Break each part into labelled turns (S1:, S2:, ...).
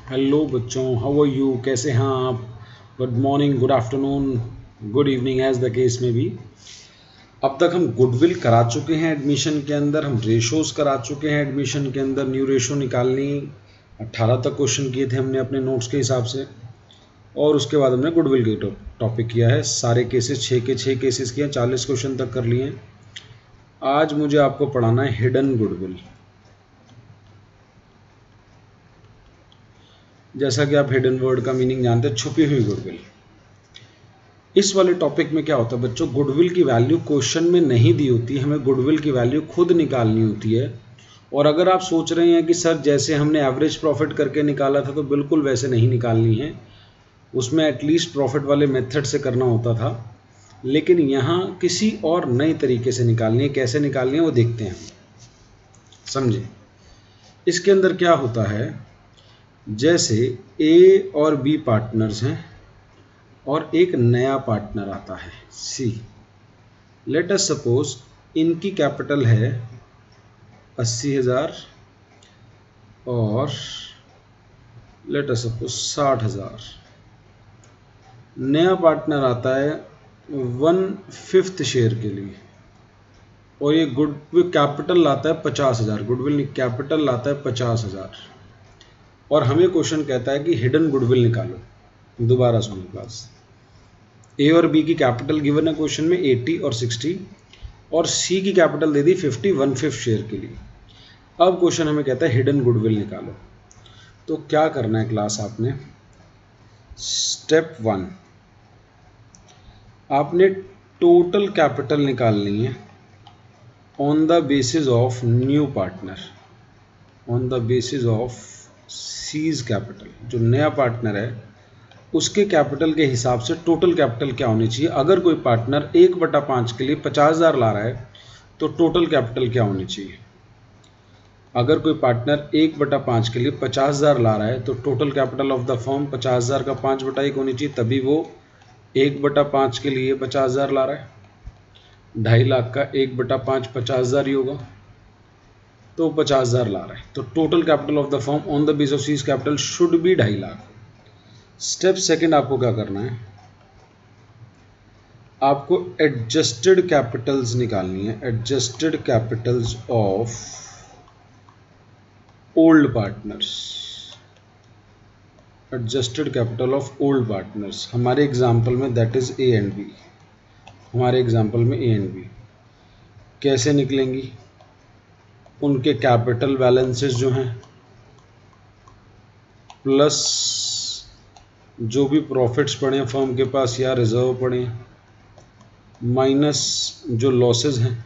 S1: Hello बच्चों, how are you, कैसे हैं आप। Good morning, good afternoon, good evening, as the case में भी। अब तक हम गुडविल करा चुके हैं एडमिशन के अंदर, हम रेशोज करा चुके हैं एडमिशन के अंदर। न्यू रेशो निकालनी 18 तक क्वेश्चन किए थे हमने अपने नोट्स के हिसाब से, और उसके बाद हमने गुडविल के टॉपिक किया है। सारे केसेस 6 के 6 केसेस किए हैं, 40 क्वेश्चन तक कर लिए हैं। आज मुझे आपको पढ़ाना है हिडन गुडविल। जैसा कि आप हिडन वर्ड का मीनिंग जानते हैं, छुपी हुई गुडविल। इस वाले टॉपिक में क्या होता है बच्चों, गुडविल की वैल्यू क्वेश्चन में नहीं दी होती, हमें गुडविल की वैल्यू खुद निकालनी होती है। और अगर आप सोच रहे हैं कि सर जैसे हमने एवरेज प्रॉफिट करके निकाला था, तो बिल्कुल वैसे नहीं निकालनी है, उसमें एटलीस्ट प्रॉफिट वाले मेथड से करना होता था। लेकिन यहाँ किसी और नए तरीके से निकालनी है। कैसे निकालनी है वो देखते हैं, समझे। इसके अंदर क्या होता है, जैसे ए और बी पार्टनर्स हैं और एक नया पार्टनर आता है सी। लेट अस सपोज इनकी कैपिटल है 80,000 और लेट अस सपोज 60,000। नया पार्टनर आता है 1/5 शेयर के लिए, और ये गुडविल कैपिटल लाता है 50,000। गुडविल कैपिटल लाता है 50,000, और हमें क्वेश्चन कहता है कि हिडन गुडविल निकालो। दोबारा सुनो क्लास। ए और बी की कैपिटल गिवन है क्वेश्चन में 80 और 60, और सी की कैपिटल दे दी 50 1/5 शेयर के लिए। अब क्वेश्चन हमें कहता है हिडन गुडविल निकालो। तो क्या करना है क्लास, आपने स्टेप 1 आपने टोटल कैपिटल निकालनी है on the basis of new partner, on the basis of C's capital. जो नया पार्टनर है उसके कैपिटल के हिसाब से टोटल कैपिटल क्या होनी चाहिए। अगर कोई पार्टनर 1/5 के लिए 50,000 ला रहा है तो टोटल कैपिटल क्या होनी चाहिए। अगर कोई पार्टनर 1/5 के लिए 50,000 ला रहा है तो total capital of the firm 50,000 का 5/1 होनी चाहिए, तभी वो 1/5 के लिए 50,000 ला रहा है। 2.5 लाख का 1/5 50,000 ही होगा, तो 50,000 ला रहा है, तो total capital of the firm on the base of C's capital should be 2.5 lakh. Step second आपको क्या करना है, आपको एडजस्टेड कैपिटल्स निकालनी है। Adjusted capitals of old partners, adjusted capital of old partners. हमारे एग्जांपल में that is A and B, हमारे एग्जांपल में ए एंड बी कैसे निकलेंगी। उनके कैपिटल बैलेंसेस जो हैं प्लस जो भी प्रॉफिट्स पड़े फर्म के पास या रिजर्व पड़े, माइनस जो लॉसेस हैं,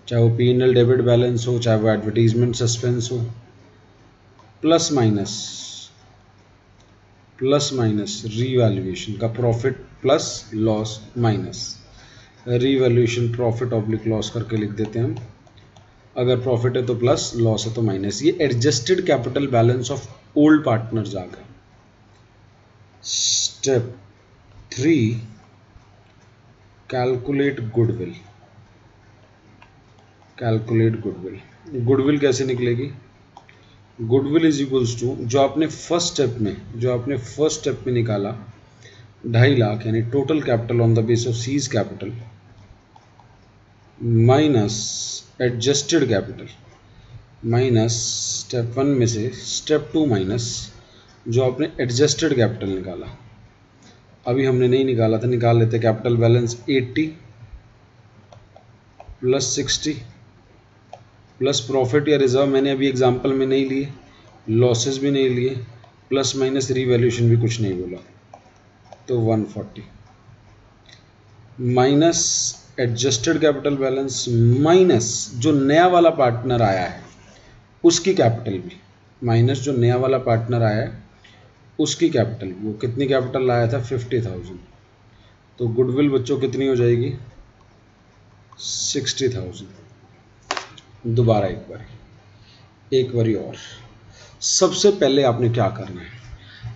S1: चाहे वो P&L डेबिट बैलेंस हो, चाहे वो एडवर्टीजमेंट सस्पेंस हो, प्लस माइनस रीवैल्यूएशन का profit plus loss minus revaluation profit oblique loss करके लिख देते हैं हम। अगर प्रॉफिट है तो प्लस, लॉस है तो माइनस। ये adjusted capital balance of old partners आ गए। Step 3 calculate goodwill. Calculate goodwill, goodwill कैसे निकलेगी। गुडविल इज इक्वल्स टू जो आपने फर्स्ट स्टेप में निकाला 2.5 लाख, यानी total capital on the base of C's capital, minus adjusted capital, minus step 1 में से स्टेप 2 माइनस जो आपने एडजस्टेड कैपिटल निकाला। अभी हमने नहीं निकाला था, निकाल लेते। Capital balance 80 plus 60 plus profit या रिजर्व मैंने अभी एग्जांपल में नहीं लिए, लॉसेस भी नहीं लिए, प्लस माइनस रीवैल्यूएशन भी कुछ नहीं बोला, तो 140 minus adjusted capital balance minus जो नया वाला पार्टनर आया है उसकी कैपिटल भी, माइनस जो नया वाला पार्टनर आया है उसकी कैपिटल। वो कितनी कैपिटल लाया था, 50,000। तो गुडविल बच्चों कितनी हो जाएगी, 60,000। दोबारा एक बारी और। सबसे पहले आपने क्या करना है,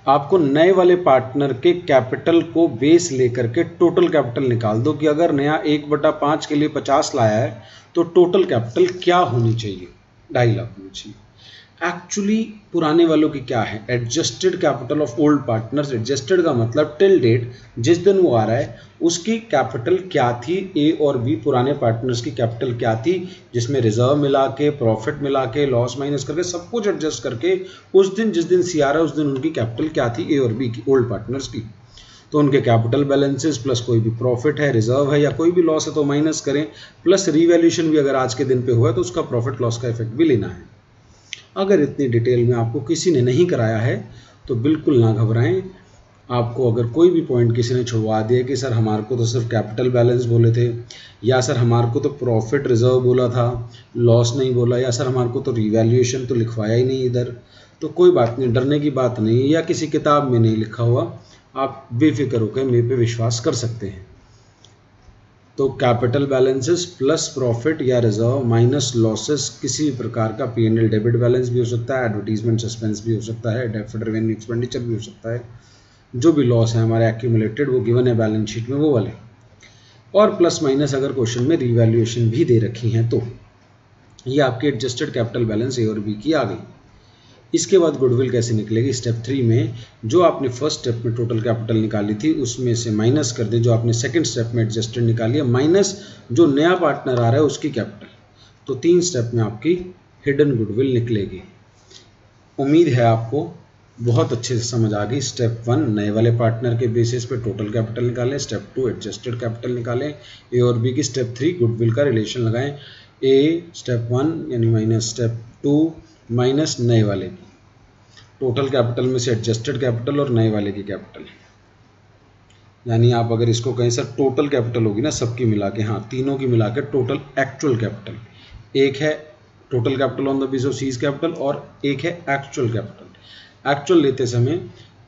S1: आपको नए वाले पार्टनर के कैपिटल को बेस लेकर के टोटल कैपिटल निकाल दो कि अगर नया 1/5 के लिए 50 लाया है तो टोटल कैपिटल क्या होनी चाहिए, 2.5 लाख होनी चाहिए। एक्चुअली पुराने वालों की क्या है, adjusted capital of old partners. Adjusted का मतलब टिल डेट, जिस दिन वो आ रहा है उसकी कैपिटल क्या थी, ए और बी पुराने पार्टनर्स की कैपिटल क्या थी, जिसमें रिजर्व मिला के, प्रॉफिट मिला के, लॉस माइनस करके, सब कुछ एडजस्ट करके उस दिन जिस दिन सी आ रहा है उस दिन उनकी कैपिटल क्या थी, ए और बी की, ओल्ड पार्टनर्स की। तो उनके कैपिटल बैलेंसेस प्लस कोई भी प्रॉफिट है, रिजर्व है या कोई भी लॉस है तो माइनस करें, प्लस रीवैल्यूएशन भी अगर आज के दिन पे हुआ है तो उसका प्रॉफिट लॉस का इफेक्ट भी लेना है। अगर इतनी डिटेल में आपको किसी ने नहीं कराया है तो बिल्कुल ना घबराएं। आपको अगर कोई भी पॉइंट किसी ने छुड़वा दिया कि सर हमारे को तो सिर्फ कैपिटल बैलेंस बोले थे, या सर हमारे को तो प्रॉफिट रिजर्व बोला था, लॉस नहीं बोला, या सर हमारे को तो रिवैल्यूएशन तो लिखवाया ही नहीं इधर, तो कोई बात नहीं, डरने की बात नहीं, या किसी किताब में नहीं लिखा हुआ, आप बेफिक्र होकर मेरे पे विश्वास कर सकते हैं। तो कैपिटल बैलेंसेस प्लस प्रॉफिट या रिजर्व माइनस लॉसेस, किसी प्रकार का P&L डेबिट बैलेंस भी हो सकता है, एडवर्टीजमेंट सस्पेंस भी हो सकता है, डेफर्ड रेवेन्यू एक्सपेंडिचर भी हो सकता है, जो भी लॉस है हमारे एक्यूमुलेटेड वो गिवन है बैलेंस शीट में वो वाले, और प्लस माइनस अगर क्वेश्चन में रिवैल्यूएशन भी दे रखी हैं तो ये आपकी एडजस्टेड कैपिटल बैलेंस ए और बी की आ गई। इसके बाद गुडविल कैसे निकलेगी, स्टेप 3 में जो आपने फर्स्ट स्टेप में टोटल कैपिटल निकाली थी उसमें से माइनस कर दें जो आपने सेकंड स्टेप में एडजस्टेड निकाली है, माइनस जो नया पार्टनर आ रहा है उसकी कैपिटल। तो 3 स्टेप में आपकी हिडन गुडविल निकलेगी। उम्मीद है आपको बहुत अच्छे से समझ आ गई। स्टेप 1 नए वाले पार्टनर के बेसिस पे टोटल कैपिटल निकालें, स्टेप 2 एडजस्टेड कैपिटल निकालें, ए और बी की, स्टेप 3 गुडविल का रिलेशन लगाएं, ए स्टेप 1 यानी माइनस स्टेप 2 माइनस नए वाले की, टोटल कैपिटल में से एडजस्टेड कैपिटल और नए वाले की कैपिटल, यानी आप अगर इसको कहें सर टोटल कैपिटल होगी ना सबकी मिला के, हाँ तीनों की मिला के टोटल एक्चुअल कैपिटल, एक है total capital on the basis of C's capital और एक है एक्चुअल कैपिटल। एक्चुअल लेते समय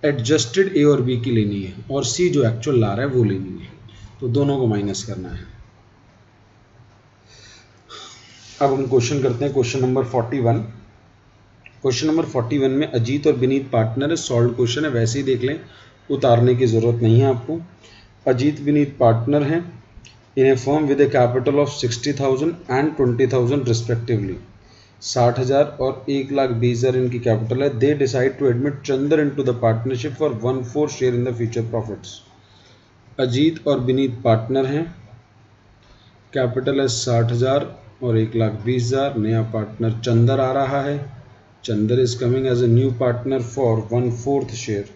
S1: एडजस्टेड ए और बी की लेनी है और सी जो एक्चुअल ला रहा है वो लेनी है, तो दोनों को माइनस करना है। अब हम क्वेश्चन करते हैं, क्वेश्चन नंबर 41। क्वेश्चन नंबर 41 में अजीत और विनीत पार्टनर है, सॉल्व क्वेश्चन है, वैसे ही देख लें, उतारने की ज़रूरत नहीं है आपको। अजीत विनीत पार्टनर हैं in a firm with a capital of 60,000 and 20,000 respectively, 60,000 और 1,20,000 इनकी कैपिटल है। They decide to admit Chander into the partnership for 1/4 share in the future profits. Ajit और विनीत पार्टनर हैं, कैपिटल है 60,000 और 1,20,000, नया पार्टनर चंदर आ रहा है। Chandar is coming as a new partner for 1/4 share.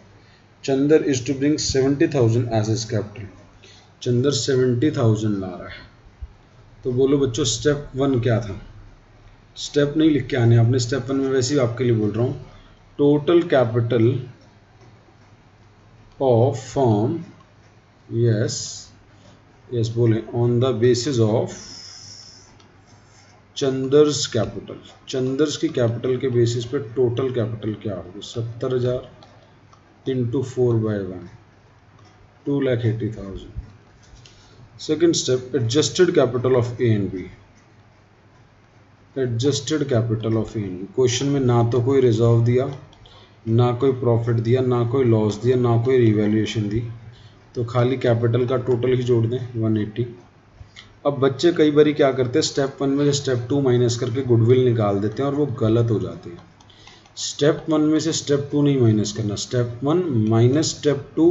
S1: Chandar is to bring 70,000 as his capital. Chandar 70,000 ला रहा है। तो बोलो बच्चों स्टेप 1 क्या था? स्टेप नहीं लिख के आने आपने, स्टेप 1 में वैसे ही आपके लिए बोल रहा हूँ। Total capital of firm, yes बोले, on the basis of Chander's capital, Chander's की कैपिटल के बेसिस पे टोटल कैपिटल क्या होगी, 70,000 into 4/1, 2,80,000। Second step adjusted capital of A and B, adjusted capital of A and B. Question में ना तो कोई रिजर्व दिया, ना कोई प्रॉफिट दिया, ना कोई लॉस दिया, ना कोई रिवैल्यूएशन दी, तो खाली कैपिटल का टोटल ही जोड़ दें 180। अब बच्चे कई बारी क्या करते हैं, स्टेप 1 में से स्टेप 2 माइनस करके गुडविल निकाल देते हैं और वो गलत हो जाते हैं। स्टेप 1 में से स्टेप 2 नहीं माइनस करना, step 1 minus step 2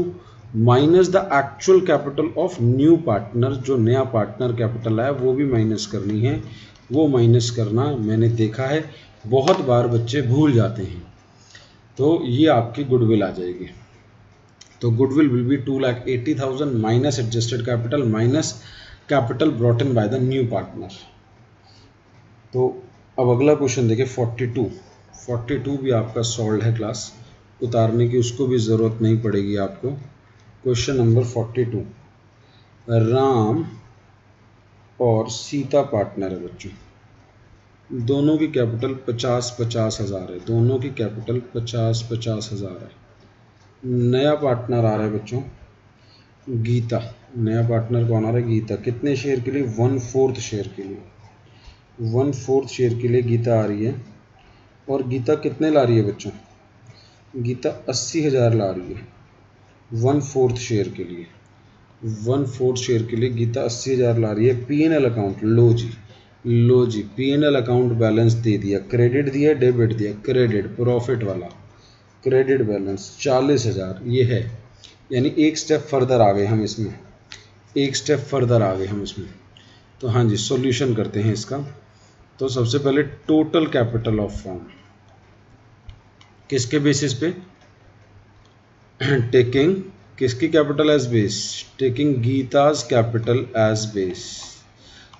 S1: minus the actual capital of new partner, जो नया पार्टनर कैपिटल है वो भी माइनस करनी है। वो माइनस करना मैंने देखा है बहुत बार बच्चे भूल जाते हैं, तो ये आपकी गुडविल आ जाएगी। तो goodwill will B 2,80,000 minus adjusted capital minus capital brought in by the new partner. तो अब अगला क्वेश्चन देखिए 42 भी आपका सॉल्व है क्लास, उतारने की उसको भी ज़रूरत नहीं पड़ेगी आपको। क्वेश्चन नंबर 42, राम और सीता पार्टनर है बच्चों, दोनों की कैपिटल 50-50 हज़ार है, दोनों की कैपिटल 50-50 हज़ार है। नया पार्टनर आ रहा है बच्चों गीता, नया पार्टनर कौन आ रहा है, गीता। कितने शेयर के लिए, 1/4 शेयर के लिए, 1/4 शेयर के लिए गीता आ रही है। और गीता कितने ला रही है बच्चों, गीता 80,000 ला रही है 1/4 शेयर के लिए, 1/4 शेयर के लिए गीता 80,000 ला रही है। P&L अकाउंट लो जी, लो जी, P&L अकाउंट बैलेंस दे दिया, क्रेडिट दिया डेबिट दिया, क्रेडिट प्रॉफिट वाला क्रेडिट बैलेंस 40,000 ये है, यानी एक स्टेप फर्दर आ गए हम इसमें, एक स्टेप फर्दर आ गए हम इसमें। तो हाँ जी, सॉल्यूशन करते हैं इसका। तो सबसे पहले टोटल कैपिटल ऑफ फर्म किसके बेसिस पे, टेकिंग किसकी capital as base, taking Geeta's capital as base,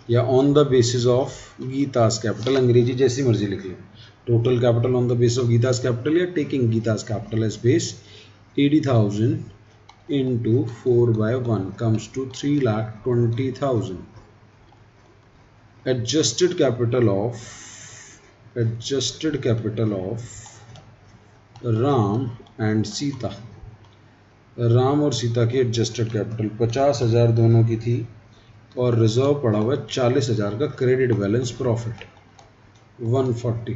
S1: या on the basis of Geeta's capital, अंग्रेजी जैसी मर्जी लिख लें, total capital on the basis of Geeta's capital या taking Geeta's capital as base. 80,000 into 4/1 comes to 3,20,000. Adjusted capital of Ram and Sita, Ram और सीता की एडजस्टेड कैपिटल 50,000 दोनों की थी और रिजर्व पड़ा हुआ 40,000 का क्रेडिट बैलेंस, प्रॉफिट 140।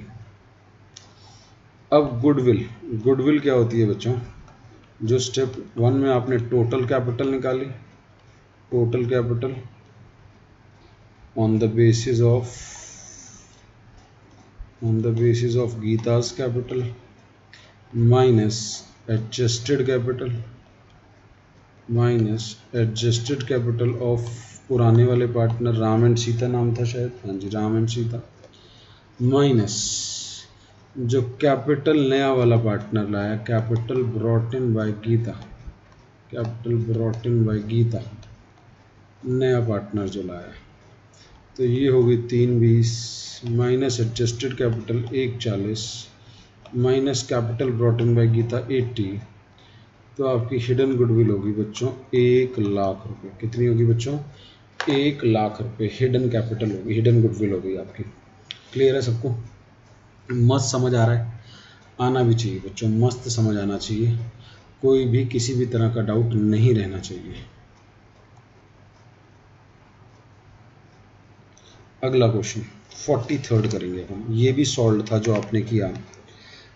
S1: अब गुडविल क्या होती है बच्चों, जो स्टेप 1 में आपने टोटल कैपिटल निकाली, total capital on the basis of Geeta's capital minus adjusted capital of पुराने वाले पार्टनर राम एंड सीता नाम था शायद, हाँ जी राम एंड सीता, माइनस जो कैपिटल नया वाला पार्टनर लाया, capital brought in by Gita, नया पार्टनर जो लाया, तो ये होगी 320 minus adjusted capital 140 minus capital brought in by Gita 80, तो आपकी हिडन गुडविल होगी बच्चों 1 लाख रुपए। कितनी होगी बच्चों, 1 लाख रुपए हिडन कैपिटल होगी, हिडन गुडविल होगी आपकी। क्लियर है सबको, मस्त समझ आ रहा है, आना भी चाहिए बच्चों, मस्त समझ आना चाहिए, कोई भी किसी भी तरह का डाउट नहीं रहना चाहिए। अगला क्वेश्चन 43rd करेंगे हम, ये भी सॉल्व था जो आपने किया,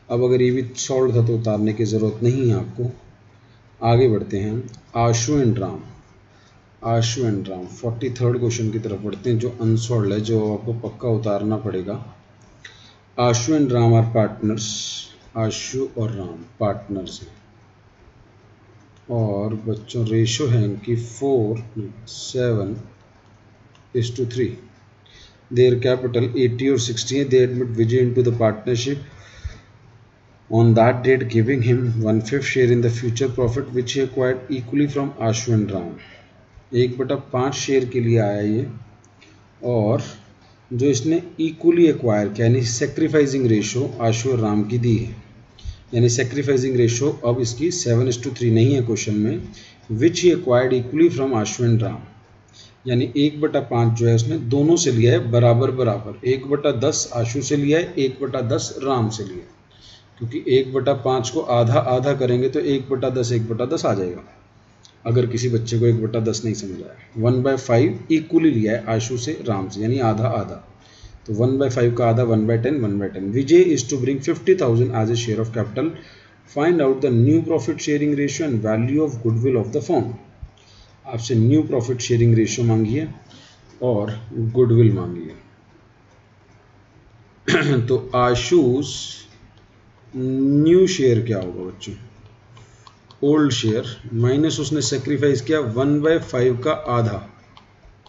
S1: अब अगर ये भी सॉल्व था तो उतारने की ज़रूरत नहीं है आपको। आगे बढ़ते हैं, आशु एंड राम 43rd क्वेश्चन की तरफ बढ़ते हैं, जो अनसॉल्व है, जो आपको पक्का उतारना पड़ेगा। आशु एंड राम आर पार्टनर्स, आशु और राम पार्टनर्स हैं, और बच्चों रेशो है इनकी 4:7:3। देयर कैपिटल 80 और 60 है। दे admit Vijay into the partnership on that date, giving him 1/5 share in the future profit which he acquired equally from Ashu and Ram. 1/5 share के लिए आया ये, और जो इसने इक्वली एक्वायर किया, यानी सेक्रीफाइसिंग रेशो आशु और राम की दी है, यानी सेक्रीफाइसिंग रेशो अब इसकी 7:3 नहीं है क्वेश्चन में, which he acquired equally from Ashu and Ram, यानी 1/5 जो है उसने दोनों से लिया है बराबर बराबर, 1/10 आशु से लिया है, 1/10 राम से लिया है, क्योंकि 1/5 को आधा आधा करेंगे तो 1/10 आ जाएगा, अगर किसी बच्चे को 1/10 नहीं समझ आया। 1/5 इक्वली लिया है आशु से राम से, यानी आधा आधा, तो 1/5 का आधा 1/10। Vijay is to bring 50,000 as a share of capital, find out the new profit sharing ratio and value of goodwill of the firm. आपसे न्यू प्रॉफिट शेयरिंग रेशियो मांगी है और गुडविल मांगी है। तो आशुस न्यू शेयर क्या होगा बच्चों, ओल्ड शेयर माइनस उसने सेक्रीफाइस किया 1/5 का आधा,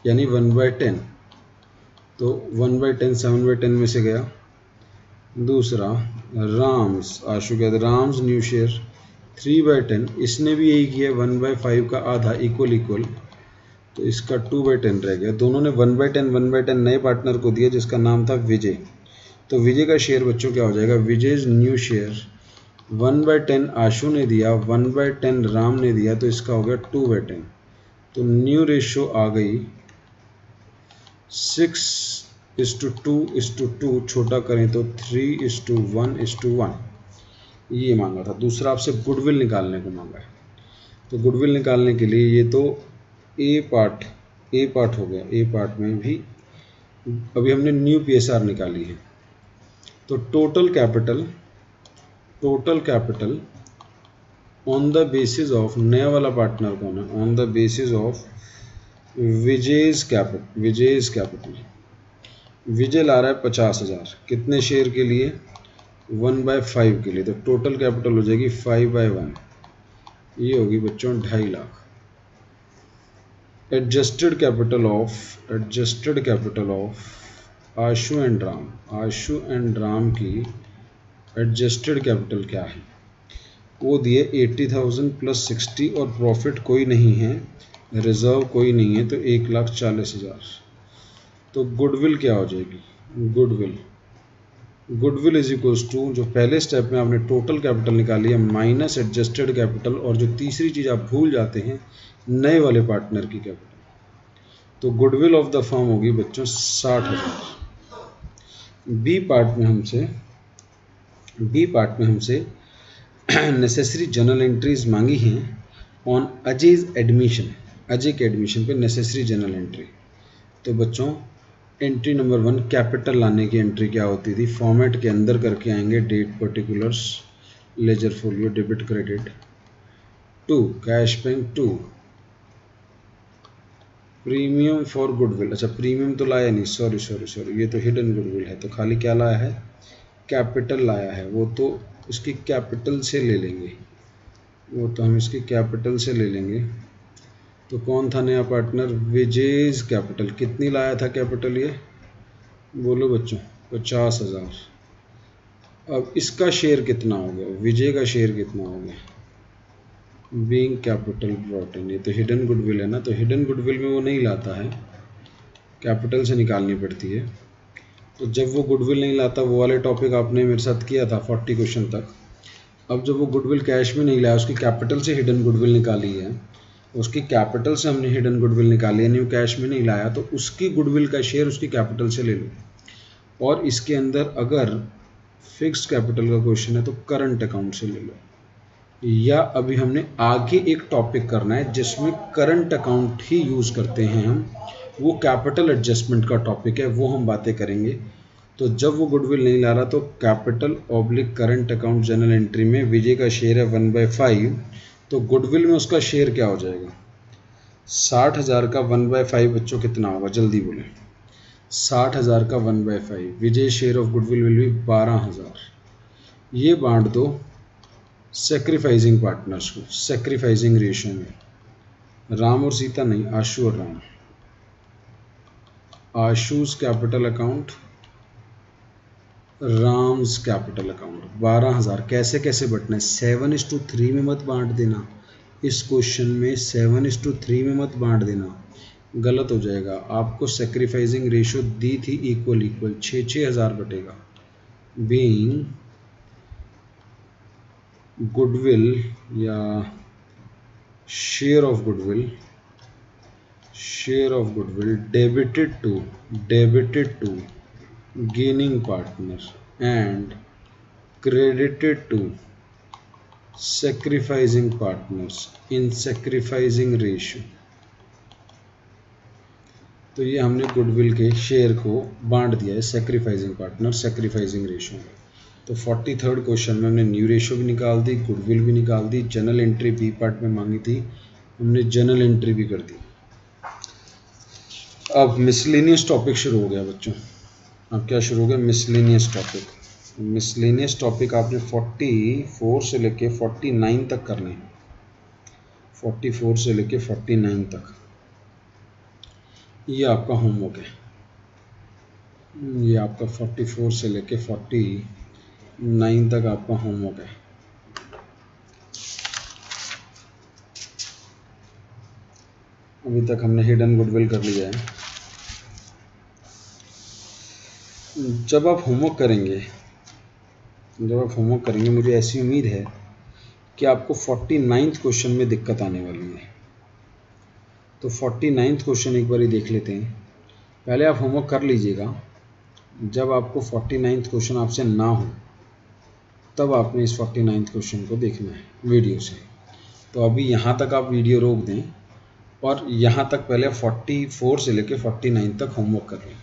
S1: यानी 1/10, तो 1/10 7/10 में से गया। दूसरा राम्स, आशु कहते राम्स न्यू शेयर 3/10, इसने भी यही किया 1/5 का आधा इक्वल, तो इसका 2/10 रह गया। दोनों ने 1/10 नए पार्टनर को दिया जिसका नाम था विजय, तो विजय का शेयर बच्चों क्या हो जाएगा, विजय न्यू शेयर 1/10 आशु ने दिया, 1/10 राम ने दिया, तो इसका हो गया 2/10, तो न्यू रेशो आ गई 6:2:2, छोटा करें तो 3:1:1, ये मांगा था। दूसरा आपसे गुडविल निकालने को मांगा है, तो गुडविल निकालने के लिए ये तो ए पार्ट हो गया, ए पार्ट में भी अभी हमने न्यू PSR निकाली है, तो total capital on the basis of, नया वाला पार्टनर कौन है, on the basis of Vijay's capital, Vijay ला रहा है 50,000, कितने शेयर के लिए? 1/5 के लिए। तो टोटल कैपिटल हो जाएगी 5/1, ये होगी बच्चों 2.5 lakh. Adjusted capital of Ashu and Ram की एडजस्टेड कैपिटल क्या है? वो दिए 80,000 + 60 और प्रॉफिट कोई नहीं है, रिजर्व कोई नहीं है, तो 1,40,000। तो गुडविल क्या हो जाएगी? गुडविल इज इक्वल्स टू, जो पहले स्टेप में आपने टोटल कैपिटल निकाली है माइनस एडजस्टेड कैपिटल, और जो तीसरी चीज़ आप भूल जाते हैं नए वाले पार्टनर की कैपिटल। तो गुडविल ऑफ द फर्म होगी बच्चों 60,000। बी पार्ट में हमसे नेसेसरी जर्नल एंट्रीज मांगी हैं ऑन अजय के एडमिशन पे नेसेसरी जर्नल एंट्री। तो बच्चों एंट्री नंबर 1 कैपिटल लाने की एंट्री क्या होती थी? फॉर्मेट के अंदर करके आएंगे, date particulars, ledger folio, debit credit. 2 cash bank 2 premium for goodwill. अच्छा प्रीमियम तो लाया नहीं, सॉरी, ये तो हिडन गुडविल है, तो खाली क्या लाया है? कैपिटल लाया है। वो तो इसकी कैपिटल से ले लेंगे, तो कौन था नया पार्टनर? विजय's कैपिटल। कितनी लाया था कैपिटल ये? बोलो बच्चों 50,000। अब इसका शेयर कितना हो गया? विजय का शेयर कितना हो गया? बीइंग कैपिटल ब्रॉट इन, ये तो हिडन गुडविल है ना, तो हिडन गुडविल में वो नहीं लाता है, कैपिटल से निकालनी पड़ती है। तो जब वो गुडविल नहीं लाता, वो वाले टॉपिक आपने मेरे साथ किया था 40 क्वेश्चन तक। अब जब वो गुडविल कैश में नहीं लाया, उसकी कैपिटल से हिडन गुडविल निकाली है, उसकी कैपिटल से हमने हिडन गुडविल निकाली है, न्यू कैश में नहीं लाया, तो उसकी गुडविल का शेयर उसकी कैपिटल से ले लो। और इसके अंदर अगर फिक्स्ड कैपिटल का क्वेश्चन है तो करंट अकाउंट से ले लो। या अभी हमने आगे एक टॉपिक करना है जिसमें करंट अकाउंट ही यूज़ करते हैं हम, वो कैपिटल एडजस्टमेंट का टॉपिक है, वो हम बातें करेंगे। तो जब वो गुडविल नहीं ला रहा, तो capital oblique current account general entry में विजय का शेयर है 1/5, तो गुडविल में उसका शेयर क्या हो जाएगा? 60,000 का 1/5 बच्चों कितना होगा? जल्दी बोलें। 60,000 का 1/5, Vijay share of goodwill will be 12,000। ये बांट दो सेक्रीफाइसिंग पार्टनर्स को, सेक्रीफाइसिंग रेशियो में। राम और सीता नहीं, आशु और Ram. Ashu's capital account, Ram's capital account. 12,000 कैसे कैसे बटना है? 7:3 में मत बांट देना, इस क्वेश्चन में 7:3 में मत बांट देना, गलत हो जाएगा। आपको सेक्रीफाइसिंग रेशियो दी थी इक्वल 6,000 बटेगा। बीइंग गुडविल या share of goodwill debited to gaining partner and credited to sacrificing partners in sacrificing ratio। तो ये हमने गुडविल के शेयर को बांट दिया है सैक्रिफाइसिंग पार्टनर, सैक्रिफाइसिंग रेशियो में। तो 43rd क्वेश्चन में हमने न्यू रेशियो भी निकाल दी, गुडविल भी निकाल दी, जनरल एंट्री बी पार्ट में मांगी थी, हमने जनरल एंट्री भी कर दी। अब मिसलेनियस टॉपिक शुरू हो गया बच्चों। अब क्या शुरू हो गया? Miscellaneous topic. मिसलेनियस टॉपिक आपने 44 से लेके 49 तक करने हैं, 44 से लेके 49 तक। ये आपका होमवर्क है, ये आपका 44 से लेके 49 तक आपका होमवर्क है। अभी तक हमने हिडन गुडविल कर लिया है। जब आप होमवर्क करेंगे मुझे ऐसी उम्मीद है कि आपको 49th क्वेश्चन में दिक्कत आने वाली है। तो 49th क्वेश्चन एक बार ही देख लेते हैं। पहले आप होमवर्क कर लीजिएगा, जब आपको 49th क्वेश्चन आपसे ना हो तब आपने इस 49th क्वेश्चन को देखना है वीडियो से। तो अभी यहाँ तक आप वीडियो रोक दें और यहाँ तक पहले 44 से लेकर 49 तक होमवर्क कर लें,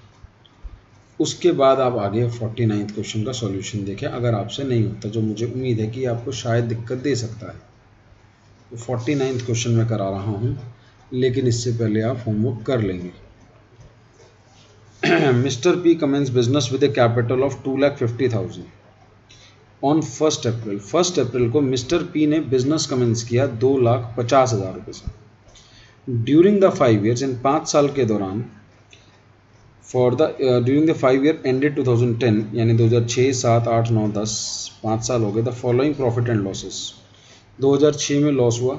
S1: उसके बाद आप आगे 49th क्वेश्चन का सॉल्यूशन देखें। अगर आपसे नहीं होता, जो मुझे उम्मीद है कि आपको शायद दिक्कत दे सकता है, तो 49th क्वेश्चन मैं करा रहा हूँ, लेकिन इससे पहले आप होमवर्क कर लेंगे। Mister P commence business with a capital of 2,50,000 on 1 April. 1 अप्रैल को मिस्टर पी ने बिजनेस कमेंस किया 2,50,000 रुपये से। ड्यूरिंग द 5 ईयर्स, इन 5 साल के दौरान, ड्यूरिंग द 5 ईयर एंडेड 2010, यानी 2006, 7, 8, 9, 10, 5 साल हो गए। The following profit and losses. 2006 में लॉस हुआ,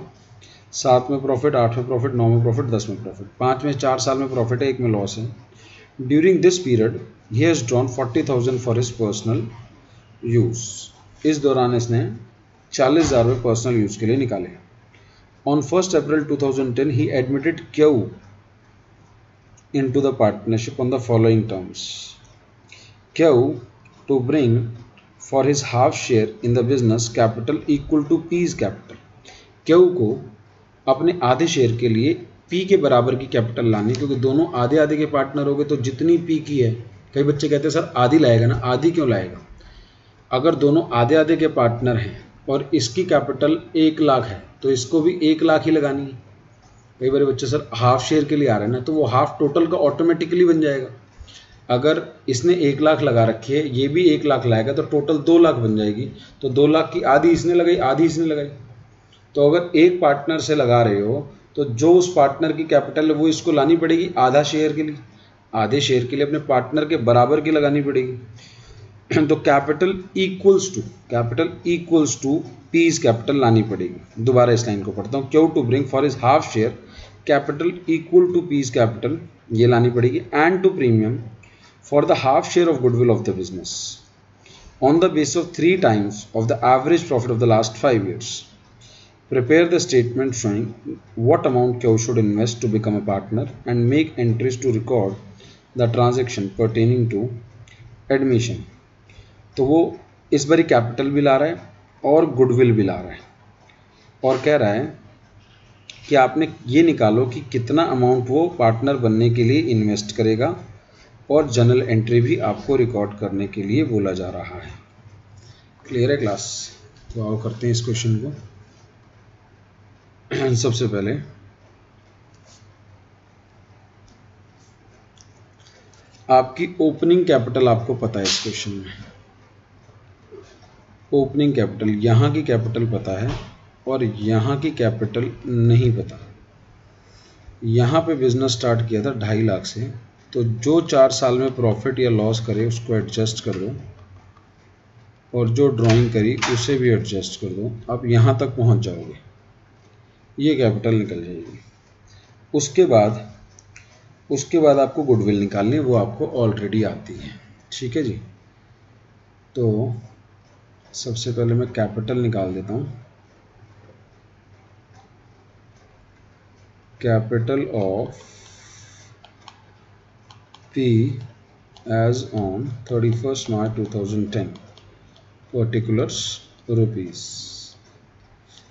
S1: 7 में प्रॉफिट, 8 में प्रॉफिट, 9 में प्रॉफिट, 10 में प्रॉफिट, 5 में 4 साल में प्रॉफिट है, 1 में लॉस है। During this period he has drawn 40,000 for his personal use. इस दौरान इसने 40,000 रुपये पर्सनल यूज़ के लिए निकाले। On 1 April 2010 he admitted Q into the partnership on the following terms. Q to bring for his half share in the business capital equal to P's capital. Q को अपने आधे शेयर के लिए P के बराबर की कैपिटल लानी, क्योंकि दोनों आधे आधे के पार्टनर हो गए तो जितनी P की है, कई बच्चे कहते हैं सर आधी लाएगा ना, आधी क्यों लाएगा? अगर दोनों आधे आधे के पार्टनर हैं और इसकी कैपिटल 1 लाख है तो इसको भी 1 लाख ही लगानी है। कई बार बच्चे सर हाफ शेयर के लिए आ रहे हैं ना, तो वो हाफ टोटल का ऑटोमेटिकली बन जाएगा। अगर इसने 1 लाख लगा रखी है, ये भी 1 लाख लाएगा तो टोटल 2 लाख बन जाएगी। तो 2 लाख की आधी इसने लगाई, आधी इसने लगाई। तो अगर एक पार्टनर से लगा रहे हो तो जो उस पार्टनर की कैपिटल है वो इसको लानी पड़ेगी आधा शेयर के लिए, आधे शेयर के लिए अपने पार्टनर के बराबर की लगानी पड़ेगी। तो capital equals to P's capital लानी पड़ेगी। दोबारा इस लाइन को पढ़ता हूँ। Q to bring for his half share capital equal to P's capital, ये लानी पड़ेगी। And to premium for the half share of goodwill of the business on the basis of 3 times of the average profit of the last 5 years. Prepare the statement showing what amount Q should invest to become a partner and make entries to record the transaction pertaining to admission. तो वो इस बारी capital भी ला रहा है और goodwill भी ला रहा है और कह रहा है कि आपने ये निकालो कि कितना अमाउंट वो पार्टनर बनने के लिए इन्वेस्ट करेगा, और जनरल एंट्री भी आपको रिकॉर्ड करने के लिए बोला जा रहा है। क्लियर है क्लास? तो आओ करते हैं इस क्वेश्चन को। सबसे पहले आपकी ओपनिंग कैपिटल आपको पता है। इस क्वेश्चन में ओपनिंग कैपिटल, यहाँ की कैपिटल पता है और यहाँ की कैपिटल नहीं पता। यहाँ पे बिजनेस स्टार्ट किया था 2.5 लाख से, तो जो 4 साल में प्रॉफिट या लॉस करे उसको एडजस्ट कर दो और जो ड्राइंग करी उसे भी एडजस्ट कर दो। आप यहाँ तक पहुँच जाओगे, ये कैपिटल निकल जाएगी। उसके बाद आपको गुडविल निकालनी है, वो आपको ऑलरेडी आती है। ठीक है जी। तो सबसे पहले मैं कैपिटल निकाल देता हूँ। Capital of P as on 31st March 2010 particulars rupees.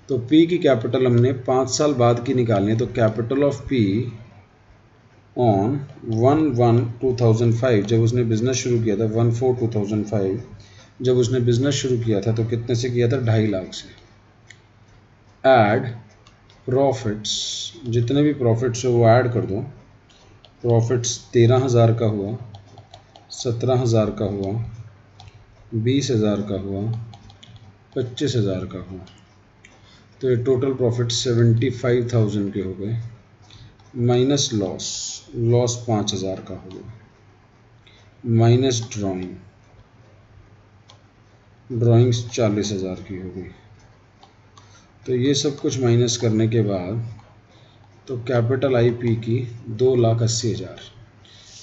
S1: तो P की कैपिटल हमने 5 साल बाद की निकालनी है। तो कैपिटल ऑफ P ऑन 1/1/2005, जब उसने बिजनेस शुरू किया था, 1/4/2005 जब उसने बिजनेस शुरू किया था, तो कितने से किया था? 2.5 लाख से। ऐड प्रॉफिट्स, जितने भी प्रॉफिट्स है वो ऐड कर दो। प्रॉफिट्स 13,000 का हुआ, 17,000 का हुआ, 20,000 का हुआ, 25,000 का हुआ, तो ये टोटल प्रॉफिट 75,000 के हो गए। माइनस लॉस 5,000 का हो गया, माइनस ड्राइंग्स 40,000 की हो गई। तो ये सब कुछ माइनस करने के बाद तो कैपिटल आई पी की 2,80,000,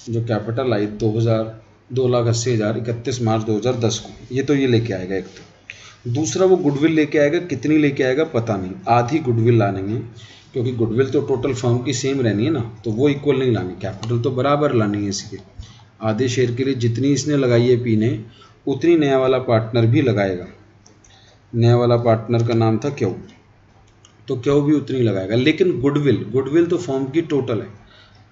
S1: जो कैपिटल आई 2,80,000 31 मार्च 2010 को, ये तो ये लेके आएगा एक। तो दूसरा वो गुडविल लेके आएगा, कितनी लेके आएगा पता नहीं, आधी गुडविल लानी है, क्योंकि गुडविल तो टोटल फर्म की सेम रहनी है ना, तो वो इक्वल नहीं लानी, कैपिटल तो बराबर लानी है इसके। आधे शेयर के लिए जितनी इसने लगाई है पी ने, उतनी नया वाला पार्टनर भी लगाएगा। नया वाला पार्टनर का नाम था क्यू, तो क्यू भी उतनी लगाएगा। लेकिन गुडविल तो फर्म की टोटल है,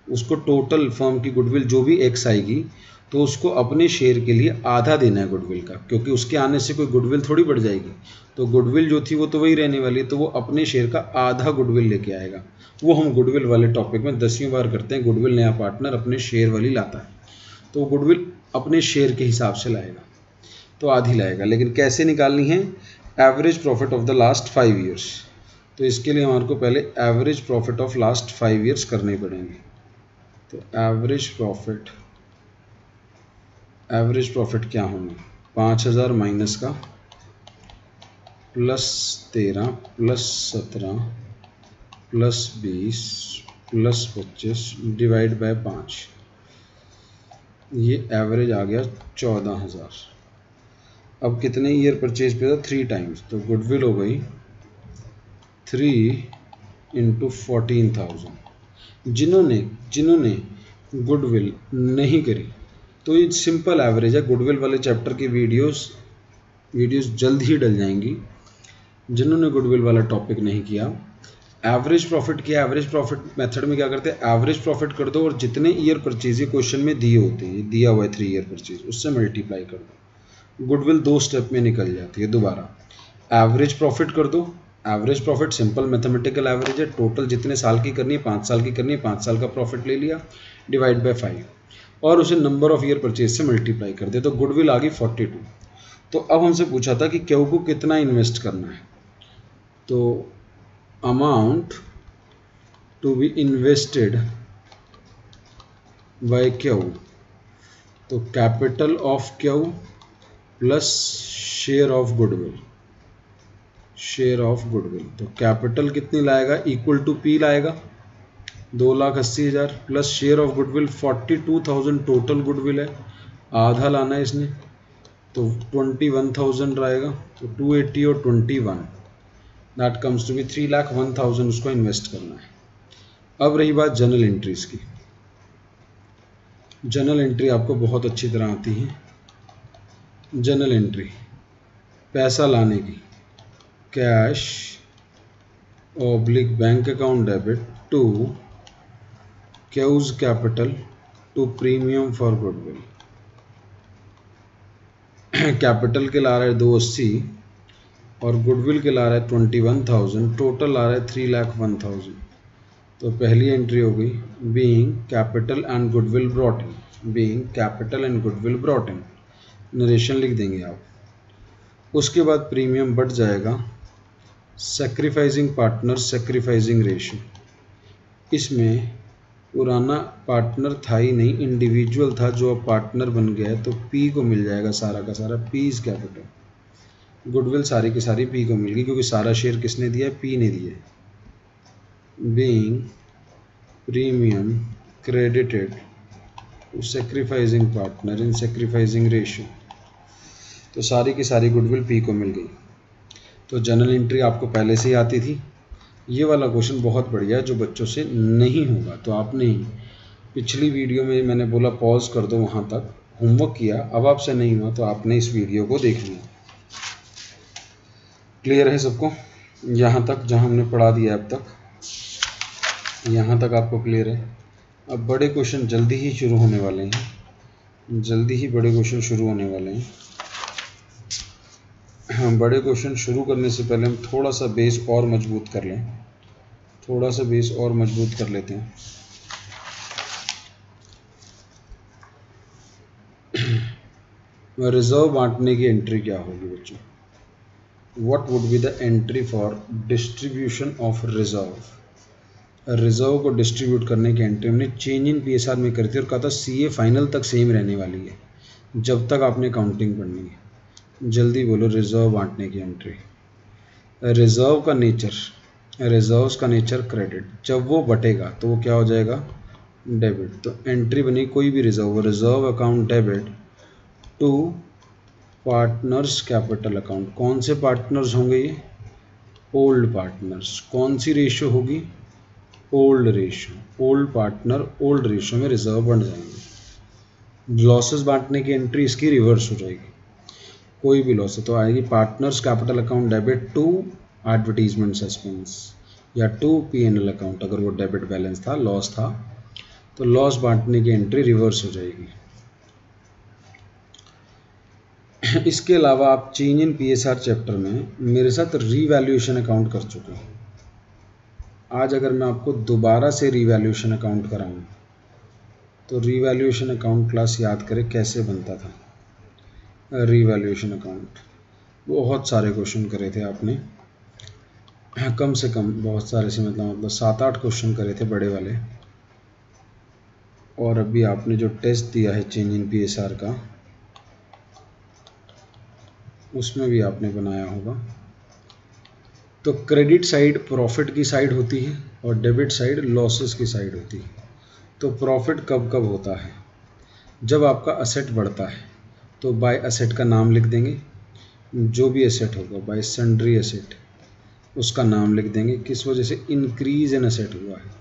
S1: उसको टोटल फर्म की गुडविल जो भी एक्स आएगी तो उसको अपने शेयर के लिए आधा देना है गुडविल का, क्योंकि उसके आने से कोई गुडविल थोड़ी बढ़ जाएगी। तो गुडविल जो थी वो तो वही रहने वाली है, तो वो अपने शेयर का आधा गुडविल लेके आएगा। वो हम गुडविल वाले टॉपिक में 10वीं बार करते हैं। गुडविल नया पार्टनर अपने शेयर वाली लाता है। तो गुडविल अपने शेयर के हिसाब से लाएगा, तो आधी लाएगा। लेकिन कैसे निकालनी है? Average profit of the last 5 years. तो इसके लिए हमारे को पहले average profit of last 5 years करने पड़ेंगे। तो एवरेज प्रॉफिट क्या होंगे? 5000 माइनस का plus 13 plus 17 plus 20 plus 25 divide by 5, ये एवरेज आ गया 14000। अब कितने ईयर परचेज पे था? 3 टाइम्स। तो गुडविल हो गई 3 × 14,000। जिन्होंने गुडविल नहीं करी तो ये सिंपल एवरेज है। गुडविल वाले चैप्टर की वीडियोस जल्द ही डल जाएंगी। जिन्होंने गुडविल वाला टॉपिक नहीं किया, एवरेज प्रॉफिट किया, एवरेज प्रॉफिट मेथड में क्या करते हैं? एवरेज प्रॉफिट कर दो और जितने ईयर परचेज ये क्वेश्चन में दिए होते हैं, दिया हुआ है 3 ईयर परचेज, उससे मल्टीप्लाई कर दो। गुडविल 2 स्टेप में निकल जाती है। दोबारा एवरेज प्रॉफिट कर दो। Average profit simple mathematical average है। टोटल जितने साल की करनी है, 5 साल की करनी है, 5 साल का प्रॉफिट ले लिया, डिवाइड बाय 5 और उसे नंबर ऑफ ईयर परचेज से मल्टीप्लाई कर दिया। तो गुडविल आ गई 42। तो अब हमसे पूछा था कि क्यू को कितना इन्वेस्ट करना है। तो amount to be invested by Q, तो capital of Q plus share of goodwill. तो कैपिटल कितनी लाएगा? इक्वल टू पी लाएगा 2,80,000 plus share of goodwill 42,000 total goodwill है, आधा लाना है इसने, तो 21,000 रहेगा। तो 280 और 21 दैट कम्स टू बी 3,01,000 उसको इन्वेस्ट करना है। अब रही बात जर्नल एंट्रीज की। जर्नल एंट्री आपको बहुत अच्छी तरह आती है। जर्नल एंट्री पैसा लाने की, cash oblique bank account debit to Q's capital to premium for goodwill. Capital के ला रहा है 280 और गुडविल के ला रहा है 21,000, टोटल ला रहा है 3,01,000। तो पहली एंट्री हो गई being capital and goodwill brought in, narration लिख देंगे आप। उसके बाद प्रीमियम बढ़ जाएगा, सैक्रिफाइसिंग पार्टनर सैक्रिफाइसिंग रेशियो। इसमें पुराना पार्टनर था ही नहीं, इंडिविजुअल था जो अब पार्टनर बन गया है, तो पी को मिल जाएगा सारा का सारा, पी इज कैपिटल। गुडविल सारी की सारी पी को मिल गई क्योंकि सारा शेयर किसने दिया है? पी ने दिया है। Being premium credited to sacrificing partner in sacrificing ratio, तो सारी की सारी गुडविल पी को मिल गई। तो जर्नल एंट्री आपको पहले से ही आती थी। ये वाला क्वेश्चन बहुत बढ़िया है जो बच्चों से नहीं होगा, तो आपने पिछली वीडियो में मैंने बोला पॉज कर दो, वहाँ तक होमवर्क किया, अब आपसे नहीं हुआ तो आपने इस वीडियो को देख लिया। क्लियर है सबको? यहाँ तक जहाँ हमने पढ़ा दिया अब तक, यहाँ तक आपको क्लियर है? अब बड़े क्वेश्चन जल्दी ही शुरू होने वाले हैं, जल्दी ही बड़े क्वेश्चन शुरू होने वाले हैं। हाँ, बड़े क्वेश्चन शुरू करने से पहले हम थोड़ा सा बेस और मजबूत कर लें, थोड़ा सा बेस और मजबूत कर लेते हैं। रिजर्व बांटने की एंट्री क्या होगी बच्चों? What would be the entry for distribution of reserve? Reserve को डिस्ट्रीब्यूट करने की एंट्री हमने चेंज इन पीएसआर में करी थी और कहा था सीए फाइनल तक सेम रहने वाली है जब तक आपने काउंटिंग पढ़नी है। जल्दी बोलो रिजर्व बांटने की एंट्री। रिजर्व का नेचर, रिजर्व्स का नेचर क्रेडिट, जब वो बटेगा तो वो क्या हो जाएगा? डेबिट। तो एंट्री बनी कोई भी reserve account debit to partners capital account. कौन से पार्टनर्स होंगे ये? Old partners. कौन सी रेशियो होगी? Old ratio. Old partner old ratio में रिजर्व बढ़ जाएंगे। लॉसेस बांटने की एंट्री इसकी रिवर्स हो जाएगी, कोई भी लॉस है तो आएगी partners capital account debit to advertisement suspense या टू पीएनएल अकाउंट। अगर वो डेबिट बैलेंस था, लॉस था, तो लॉस बांटने की एंट्री रिवर्स हो जाएगी। इसके अलावा आप चेंज इन पीएसआर चैप्टर में मेरे साथ रीवैल्यूएशन अकाउंट कर चुके हैं। आज अगर मैं आपको दोबारा से रीवैल्यूएशन अकाउंट कराऊं तो रीवैल्यूएशन अकाउंट क्लास याद करें कैसे बनता था। रीवैल्यूएशन अकाउंट बहुत सारे क्वेश्चन करे थे आपने, कम से कम बहुत सारे से मतलब 7-8 क्वेश्चन करे थे बड़े वाले। और अभी आपने जो टेस्ट दिया है चेंज इन PSR का, उसमें भी आपने बनाया होगा। तो क्रेडिट साइड प्रॉफिट की साइड होती है और डेबिट साइड लॉसेस की साइड होती है। तो प्रॉफिट कब कब होता है? जब आपका असेट बढ़ता है। तो बाय असेट का नाम लिख देंगे, जो भी असेट होगा बाय सन्ड्री असेट उसका नाम लिख देंगे। किस वजह से? इंक्रीज इन असेट हुआ है,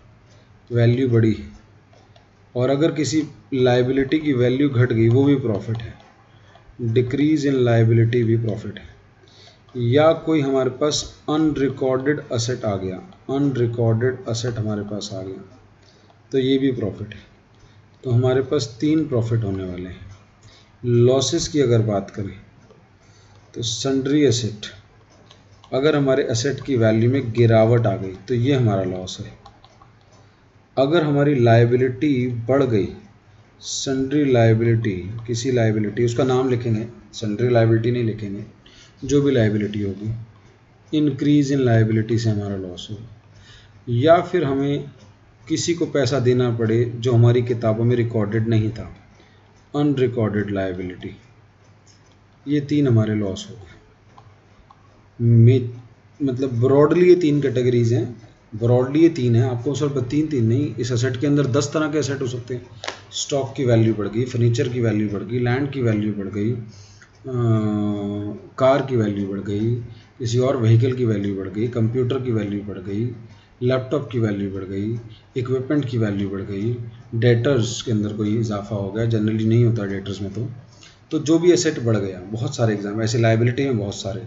S1: वैल्यू बढ़ी है। और अगर किसी लायबिलिटी की वैल्यू घट गई वो भी प्रॉफिट है। डिक्रीज इन लायबिलिटी भी प्रॉफिट है। या कोई हमारे पास अनरिकॉर्डेड असेट आ गया, अनरिकॉर्डेड असेट हमारे पास आ गया तो ये भी प्रॉफिट है। तो हमारे पास 3 प्रॉफिट होने वाले हैं। लॉसेस की अगर बात करें तो सन्ड्री असेट, अगर हमारे असेट की वैल्यू में गिरावट आ गई तो ये हमारा लॉस है। अगर हमारी लायबिलिटी बढ़ गई, सन्ड्री लायबिलिटी, किसी लायबिलिटी उसका नाम लिखेंगे, सन्ड्री लायबिलिटी नहीं लिखेंगे, जो भी लायबिलिटी होगी, इंक्रीज इन लायबिलिटी से हमारा लॉस होगा। या फिर हमें किसी को पैसा देना पड़े जो हमारी किताबों में रिकॉर्डेड नहीं था, अनरिकॉर्डेड लायबिलिटी, ये 3 हमारे लॉस हो गए। मतलब ब्रॉडली ये 3 कैटेगरीज हैं, ब्रॉडली ये 3 है। आपको सिर्फ 3 नहीं, इस असेट के अंदर 10 तरह के असेट हो सकते हैं। स्टॉक की वैल्यू बढ़ गई, फर्नीचर की वैल्यू बढ़ गई, लैंड की वैल्यू बढ़ गई, कार की वैल्यू बढ़ गई, किसी और व्हीकल की वैल्यू बढ़ गई, कंप्यूटर की वैल्यू बढ़ गई, लैपटॉप की वैल्यू बढ़ गई, इक्विपमेंट की वैल्यू बढ़ गई, डेटर्स के अंदर कोई इजाफा हो गया, जनरली नहीं होता डेटर्स में। तो जो भी एसेट बढ़ गया, बहुत सारे एग्जाम ऐसे लायबिलिटी में बहुत सारे।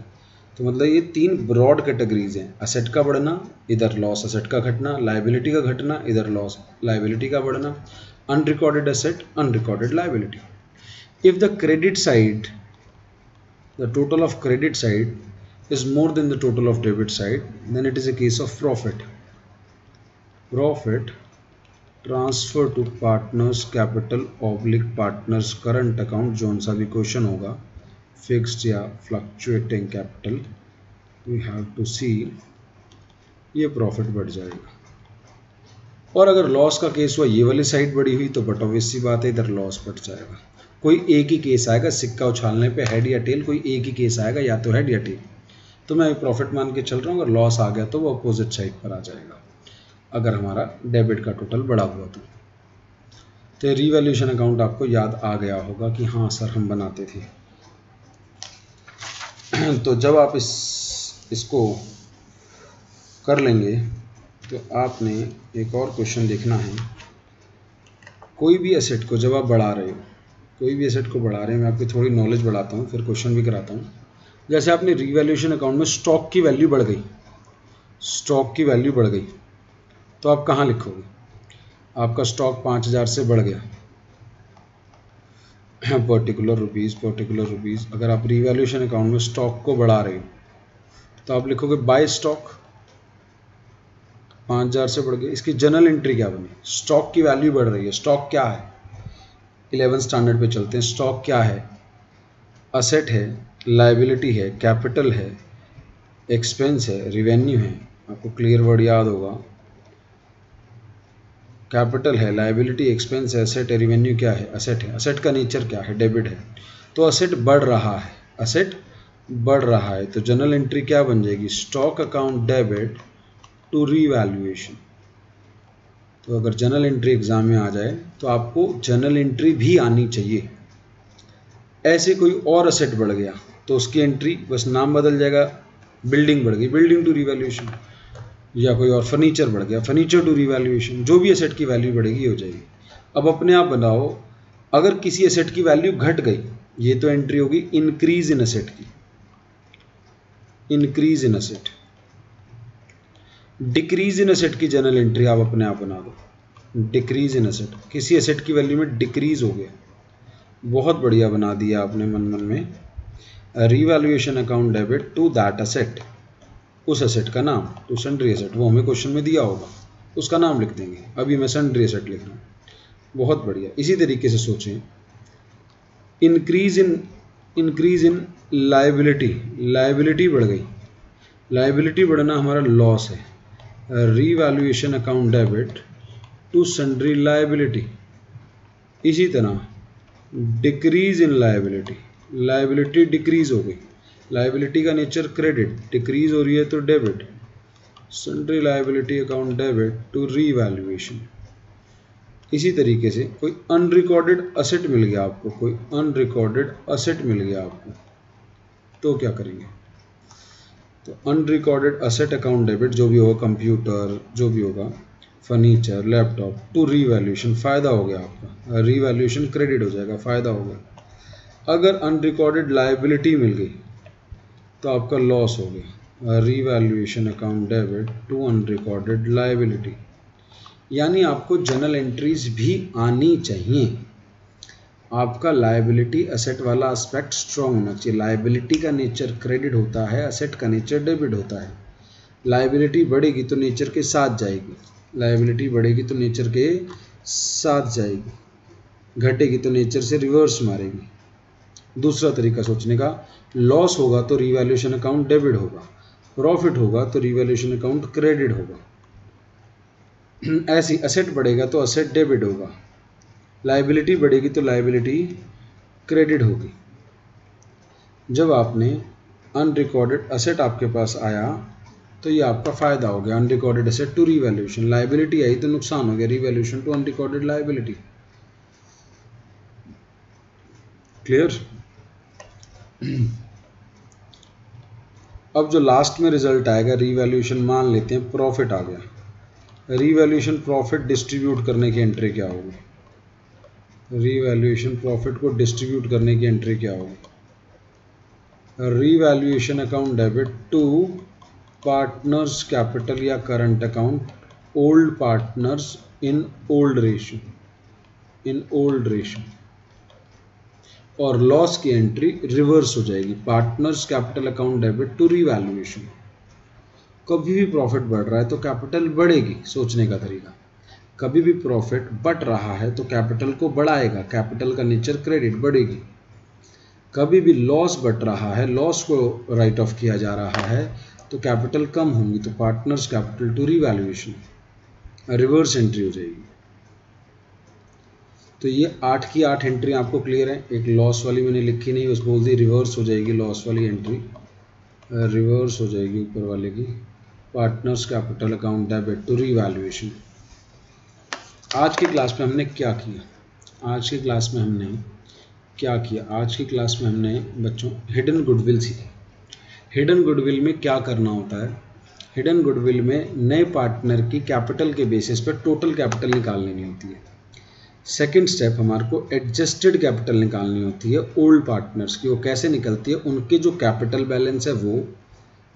S1: तो मतलब ये 3 ब्रॉड कैटेगरीज हैं। असेट का बढ़ना, इधर लॉस असेट का घटना, लायबिलिटी का घटना, इधर लॉस लायबिलिटी का बढ़ना, unrecorded asset, unrecorded liability. If the credit side, the total of credit side is more than the total of debit side, then it is a case of profit. Profit transfer to partners capital oblique partners current account, जोन सा भी question होगा, fixed या fluctuating capital, we have to see, ये profit बढ़ जाएगा। और अगर लॉस का केस हुआ, ये वाली साइड बढ़ी हुई, तो बट ऑब्वियस सी बात है इधर लॉस बढ़ जाएगा। कोई एक ही केस आएगा, सिक्का उछालने पे हेड या टेल, कोई एक ही केस आएगा, या तो हेड या टेल। तो मैं प्रॉफिट मान के चल रहा हूँ, अगर लॉस आ गया तो वो अपोजिट साइड पर आ जाएगा, अगर हमारा डेबिट का टोटल बढ़ा हुआ तो रीवैल्यूएशन अकाउंट आपको याद आ गया होगा कि हाँ सर हम बनाते थे। तो जब आप इसको कर लेंगे तो आपने एक और क्वेश्चन देखना है। कोई भी एसेट को जब आप बढ़ा रहे हो, कोई भी एसेट को बढ़ा रहे हैं, मैं आपकी थोड़ी नॉलेज बढ़ाता हूँ फिर क्वेश्चन भी कराता हूँ। जैसे आपने रीवैल्यूएशन अकाउंट में स्टॉक की वैल्यू बढ़ गई, स्टॉक की वैल्यू बढ़ गई, तो आप कहाँ लिखोगे? आपका स्टॉक 5000 से बढ़ गया, पर्टिकुलर रुपीज़। अगर आप रीवैल्यूएशन अकाउंट में स्टॉक को बढ़ा रहे हो तो आप लिखोगे बाय स्टॉक, 5000 से बढ़ गया। इसकी जनरल एंट्री क्या बनी? स्टॉक की वैल्यू बढ़ रही है। स्टॉक क्या है? 11 स्टैंडर्ड पे चलते हैं। स्टॉक क्या है? असेट है, लायबिलिटी है, कैपिटल है, एक्सपेंस है, रिवेन्यू है। आपको क्लियर वर्ड याद होगा, कैपिटल है, लायबिलिटी, एक्सपेंस है, असेट है, रिवेन्यू क्या है? असेट है। असेट का नेचर क्या है? डेबिट है। तो असेट बढ़ रहा है, असेट बढ़ रहा है, तो जनरल एंट्री क्या बन जाएगी? Stock account debit to revaluation. तो अगर जनरल एंट्री एग्जाम में आ जाए तो आपको जनरल एंट्री भी आनी चाहिए। ऐसे कोई और असेट बढ़ गया तो उसकी एंट्री बस नाम बदल जाएगा, बिल्डिंग बढ़ गई, बिल्डिंग टू रीवैल्यूएशन, या कोई और फर्नीचर बढ़ गया, फर्नीचर टू रीवैल्यूएशन। जो भी असेट की वैल्यू बढ़ेगी हो जाएगी। अब अपने आप बनाओ, अगर किसी असेट की वैल्यू घट गई, ये तो एंट्री होगी इंक्रीज इन असेट की, increase in asset. Decrease in asset की जनरल एंट्री आप अपने आप बना दो। डिक्रीज इन असेट, किसी असेट की वैल्यू में डिक्रीज हो गया, बहुत बढ़िया बना दिया आपने मन में। Revaluation account debit to that asset, उस असेट का नाम, टू सन्ड्री असेट, वो हमें क्वेश्चन में दिया होगा, उसका नाम लिख देंगे। अभी मैं सन्ड्री असेट लिख रहा हूँ। बहुत बढ़िया। इसी तरीके से सोचें, इंक्रीज इन लाइबिलिटी बढ़ गई, लाइबिलिटी बढ़ना हमारा लॉस है, revaluation account debit to sundry liability. इसी तरह डिक्रीज इन लाइबिलिटी डिक्रीज हो गई, लाइबिलिटी का नेचर क्रेडिट, डिक्रीज हो रही है तो debit, sundry liability account debit to revaluation. इसी तरीके से कोई अनरिकॉर्डेड असेट मिल गया आपको, कोई अनरिकॉर्डेड असेट मिल गया आपको, तो क्या करेंगे? तो अनरिकॉर्डेड असेट अकाउंट डेबिट, जो भी होगा, कंप्यूटर, जो भी होगा, फर्नीचर, लैपटॉप, टू रीवैल्यूएशन, फ़ायदा हो गया आपका, रीवैल्यूएशन क्रेडिट हो जाएगा, फ़ायदा हो गया। अगर अनरिकॉर्डेड लाइबिलिटी मिल गई तो आपका लॉस हो गया, revaluation account debit to unrecorded liability. यानी आपको जर्नल एंट्रीज भी आनी चाहिए। आपका लायबिलिटी असेट वाला एस्पेक्ट स्ट्रॉन्ग होना चाहिए। लायबिलिटी का नेचर क्रेडिट होता है, असेट का नेचर डेबिट होता है। लायबिलिटी बढ़ेगी तो नेचर के साथ जाएगी, लायबिलिटी बढ़ेगी तो नेचर के साथ जाएगी, घटेगी तो नेचर से रिवर्स मारेगी। दूसरा तरीका सोचने का, लॉस होगा तो रिवैल्यूएशन अकाउंट डेबिट होगा, प्रॉफिट होगा तो रिवैल्यूएशन अकाउंट क्रेडिट होगा। ऐसी असेट बढ़ेगा तो असेट डेबिट होगा, लायबिलिटी बढ़ेगी तो लायबिलिटी क्रेडिट होगी। जब आपने अनरिकॉर्डेड असेट आपके पास आया तो ये आपका फ़ायदा हो गया, unrecorded asset to revaluation. Liability आई तो नुकसान हो गया, revaluation to unrecorded liability. Clear? अब जो लास्ट में रिजल्ट आएगा, रीवैल्यूएशन मान लेते हैं प्रॉफिट आ गया, रीवैल्यूएशन प्रॉफिट डिस्ट्रीब्यूट करने की एंट्री क्या होगी? रीवैल्यूएशन प्रॉफिट को डिस्ट्रीब्यूट करने की एंट्री क्या होगी? Revaluation account debit to partners capital या current account, old partners in old ratio, और लॉस की एंट्री रिवर्स हो जाएगी, partners capital account debit to revaluation. कभी भी प्रॉफिट बढ़ रहा है तो कैपिटल बढ़ेगी, सोचने का तरीका। कभी भी प्रॉफिट बढ़ रहा है तो कैपिटल को बढ़ाएगा, कैपिटल का नेचर क्रेडिट, बढ़ेगी। कभी भी लॉस बढ़ रहा है, लॉस को राइट ऑफ किया जा रहा है तो कैपिटल कम होंगी, तो partners capital to revaluation, reverse entry हो जाएगी। तो ये 8 की 8 एंट्री आपको क्लियर है। एक लॉस वाली मैंने लिखी नहीं, बस बोल दी रिवर्स हो जाएगी, लॉस वाली एंट्री रिवर्स हो जाएगी ऊपर वाले की, partners capital account debit to revaluation. आज की क्लास में हमने क्या किया? आज की क्लास में हमने बच्चों हिडन गुडविल सीखी। हिडन गुडविल में क्या करना होता है? हिडन गुडविल में नए पार्टनर की कैपिटल के बेसिस पर टोटल कैपिटल निकाल लेनी होती है। सेकंड स्टेप हमारे को एडजस्टेड कैपिटल निकालनी होती है ओल्ड पार्टनर्स की। वो कैसे निकलती है? उनके जो कैपिटल बैलेंस है वो,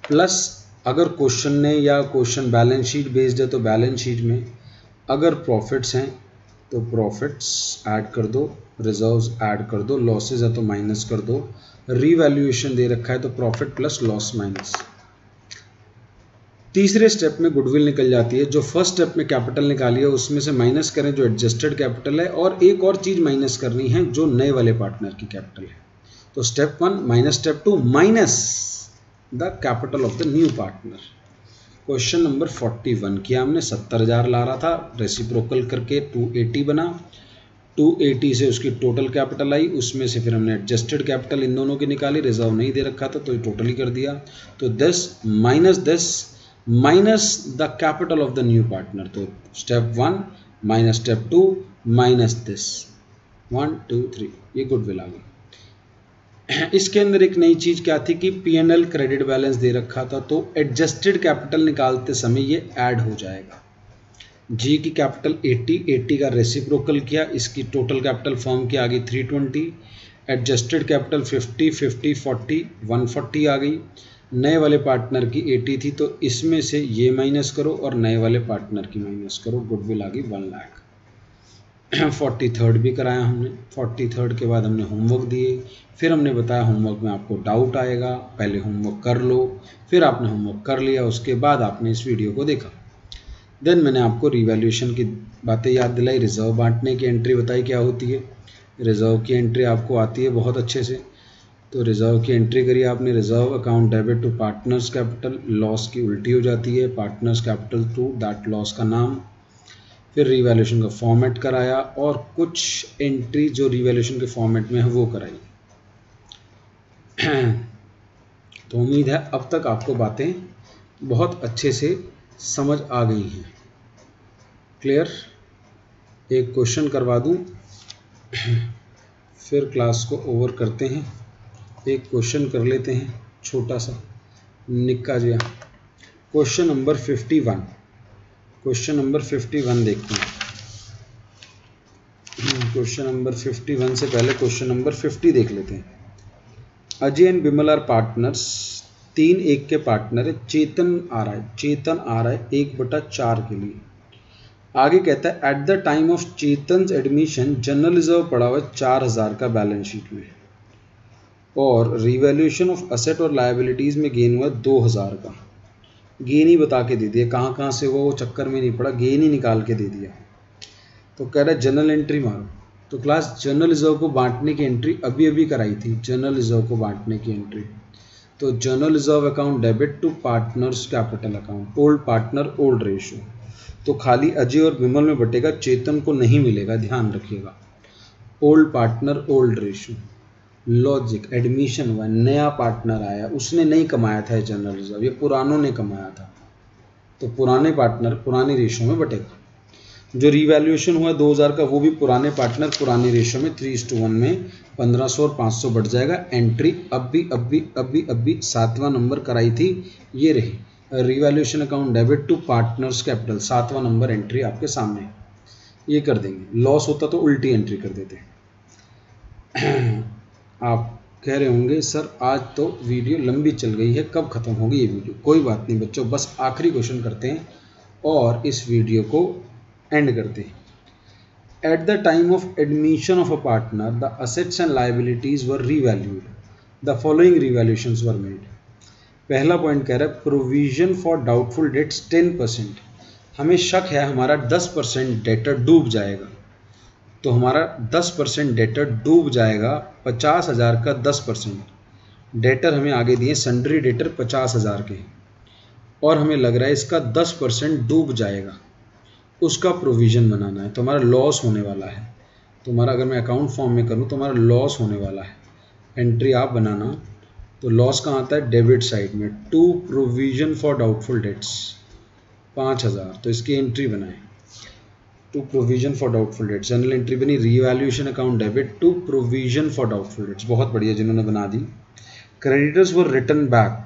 S1: प्लस अगर क्वेश्चन ने या क्वेश्चन बैलेंस शीट बेस्ड है तो बैलेंस शीट में, अगर प्रॉफिट्स हैं तो प्रॉफिट्स ऐड कर दो, रिजर्व्स ऐड कर दो, लॉसेज है तो माइनस कर दो, रीवैल्यूएशन दे रखा है तो प्रॉफिट प्लस लॉस माइनस। तीसरे स्टेप में गुडविल निकल जाती है। जो फर्स्ट स्टेप में कैपिटल निकाली है उसमें से माइनस करें जो एडजस्टेड कैपिटल है, और एक और चीज़ माइनस करनी है जो नए वाले पार्टनर की कैपिटल है। तो step 1 minus step 2 minus the capital of the new partner. Question number 41 किया हमने, 70,000 ला रहा था, रेसिप्रोकल करके 280 बना, 280 से उसकी टोटल कैपिटल आई, उसमें से फिर हमने एडजस्टेड कैपिटल इन दोनों की निकाली, रिजर्व नहीं दे रखा था तो ये टोटली कर दिया। तो this minus the capital of the new partner. तो step 1 minus step 2 minus this, 1 2 3, ये गुडविल आ गई। इसके अंदर एक नई चीज़ क्या थी कि P&L क्रेडिट बैलेंस दे रखा था, तो एडजस्टेड कैपिटल निकालते समय ये ऐड हो जाएगा। जी की कैपिटल 80 का रेसिप्रोकल किया, इसकी टोटल कैपिटल फर्म की आ गई 320, एडजस्टेड कैपिटल 50 40 140 आ गई। नए वाले पार्टनर की 80 थी तो इसमें से ये माइनस करो और नए वाले पार्टनर की माइनस करो, गुडविल आ गई 1 लाख। 43rd भी कराया हमने। 43rd के बाद हमने होमवर्क दिए, फिर हमने बताया होमवर्क में आपको डाउट आएगा, पहले होमवर्क कर लो। फिर आपने होमवर्क कर लिया, उसके बाद आपने इस वीडियो को देखा। देन मैंने आपको रिवैल्यूएशन की बातें याद दिलाई, रिजर्व बांटने की एंट्री बताई क्या होती है। रिजर्व की एंट्री आपको आती है बहुत अच्छे से, तो रिजर्व की एंट्री करिए आपने। Reserve account debit to partners capital, loss की उल्टी हो जाती है, partners capital to that loss का नाम। फिर रीवैल्यूएशन का फॉर्मेट कराया और कुछ एंट्री जो रीवैल्यूएशन के फॉर्मेट में है वो कराई। तो उम्मीद है अब तक आपको बातें बहुत अच्छे से समझ आ गई हैं। क्लियर? एक क्वेश्चन करवा दूं फिर क्लास को ओवर करते हैं। एक क्वेश्चन कर लेते हैं छोटा सा, निक्का जिया। क्वेश्चन नंबर 51, क्वेश्चन नंबर 51 देखते हैं। क्वेश्चन नंबर 51 से पहले क्वेश्चन नंबर 50 देख लेते हैं। Ajay and Bimal are partners, 3-1 के पार्टनर है। चेतन आ रहा है 1/4 के लिए। आगे कहता है eight the time of Chetan admission general reserve पड़ा हुआ 4000 का बैलेंस शीट में, और रिवैल्यूएशन ऑफ असेट और लायबिलिटीज में गेन हुआ 2000 का। गेन ही बता के दे दिया, कहाँ से वो चक्कर में नहीं पड़ा, गेन ही निकाल के दे दिया। तो कह रहा है जनरल एंट्री मारो। तो क्लास जनरल रिजर्व को बांटने की एंट्री अभी अभी कराई थी, जनरल रिजर्व को बांटने की एंट्री। तो general reserve account debit to partners capital account, old partner old ratio. तो खाली अजय और विमल में बटेगा, चेतन को नहीं मिलेगा, ध्यान रखिएगा। Old partner old ratio, logic admission हुआ, नया पार्टनर आया, उसने नहीं कमाया था जनरल रिजर्व, ये पुरानों ने कमाया था, तो पुराने पार्टनर पुराने रेशियो में बटेगा। जो रिवैल्यूएशन हुआ 2000 का, वो भी पुराने पार्टनर पुराने रेशियो में 3:1 में 1500 और 500 बढ़ जाएगा। एंट्री अभी 7वां नंबर कराई थी, ये रही revaluation account debit to partners capital, 7वां नंबर एंट्री आपके सामने, ये कर देंगे। लॉस होता तो उल्टी एंट्री कर देते। आप कह रहे होंगे सर आज तो वीडियो लंबी चल गई है, कब खत्म होगी ये वीडियो? कोई बात नहीं बच्चों, बस आखिरी क्वेश्चन करते हैं और इस वीडियो को एंड करते हैं। At the time of admission of a partner the assets and liabilities were revalued, the following revaluations were made. पहला पॉइंट कह रहा है प्रोविजन फॉर डाउटफुल डेट्स 10%। हमें शक है हमारा 10% डेटर डूब जाएगा, तो हमारा 10% डेटर डूब जाएगा। 50,000 का 10% डेटर हमें आगे दिए, सन्ड्री डेटर 50,000 के, और हमें लग रहा है इसका 10% डूब जाएगा, उसका प्रोविज़न बनाना है। तो हमारा लॉस होने वाला है। तो हमारा अगर मैं अकाउंट फॉर्म में करूँ तो हमारा लॉस होने वाला है। एंट्री आप बनाना, तो लॉस कहाँ आता है? डेबिट साइड में। To provision for doubtful debts 5000, तो इसकी एंट्री बनाएं। To provision for doubtful debts, journal entry बनी revaluation account debit to provision for doubtful debts, बहुत बढ़िया जिन्होंने बना दी। Creditors were return back,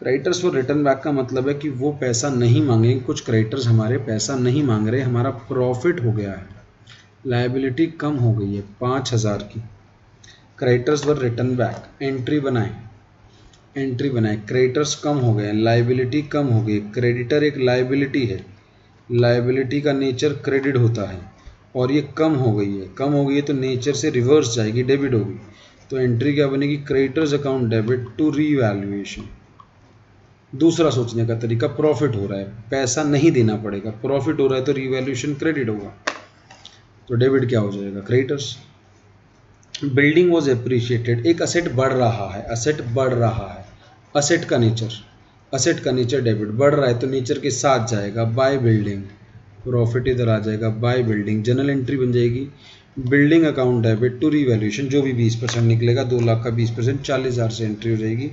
S1: creditors were return back का मतलब है कि वो पैसा नहीं मांगेंगे। कुछ क्रेडिटर्स हमारे पैसा नहीं मांग रहे, हमारा प्रॉफिट हो गया है, लायबिलिटी कम हो गई है 5000 की। Creditors were return back, entry बनाएं, एंट्री बनाएं। क्रेडिटर्स कम हो गए, लायबिलिटी कम हो गई। क्रेडिटर एक लायबिलिटी है, लायबिलिटी का नेचर क्रेडिट होता है, और ये कम हो गई है, कम हो गई है तो नेचर से रिवर्स जाएगी, डेबिट होगी। तो एंट्री क्या बनेगी? Creditors account debit to revaluation. दूसरा सोचने का तरीका, प्रॉफिट हो रहा है, पैसा नहीं देना पड़ेगा, प्रॉफिट हो रहा है तो रीवैल्यूएशन क्रेडिट होगा, तो डेबिट क्या हो जाएगा? क्रेडिटर्स। बिल्डिंग वॉज एप्रिशिएटेड, एक असेट बढ़ रहा है, असेट बढ़ रहा है, असेट का नेचर, असेट का नेचर डेबिट, बढ़ रहा है तो नेचर के साथ जाएगा। बाय बिल्डिंग, प्रॉफिट इधर आ जाएगा, बाय बिल्डिंग। जनरल एंट्री बन जाएगी building account debit to revaluation, जो भी 20% निकलेगा, 2 लाख का 20% 40,000 से एंट्री हो जाएगी।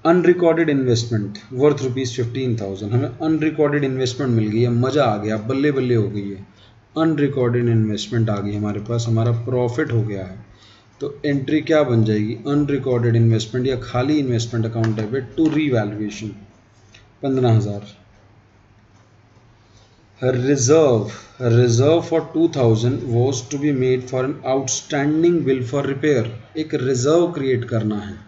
S1: अनरिकॉर्डेड इन्वेस्टमेंट वर्थ ₹15,000, हमें अनरिकॉर्डेड इन्वेस्टमेंट मिल गई है, मज़ा आ गया, बल्ले बल्ले हो गई है, अनरिकॉर्डेड इन्वेस्टमेंट आ गई हमारे पास, हमारा प्रॉफिट हो गया है। तो एंट्री क्या बन जाएगी? अनरिकॉर्डेड इन्वेस्टमेंट या खाली investment account debit to revaluation 15,000। Reserve for 2000 was to be made for an outstanding bill for repair, एक रिजर्व क्रिएट करना है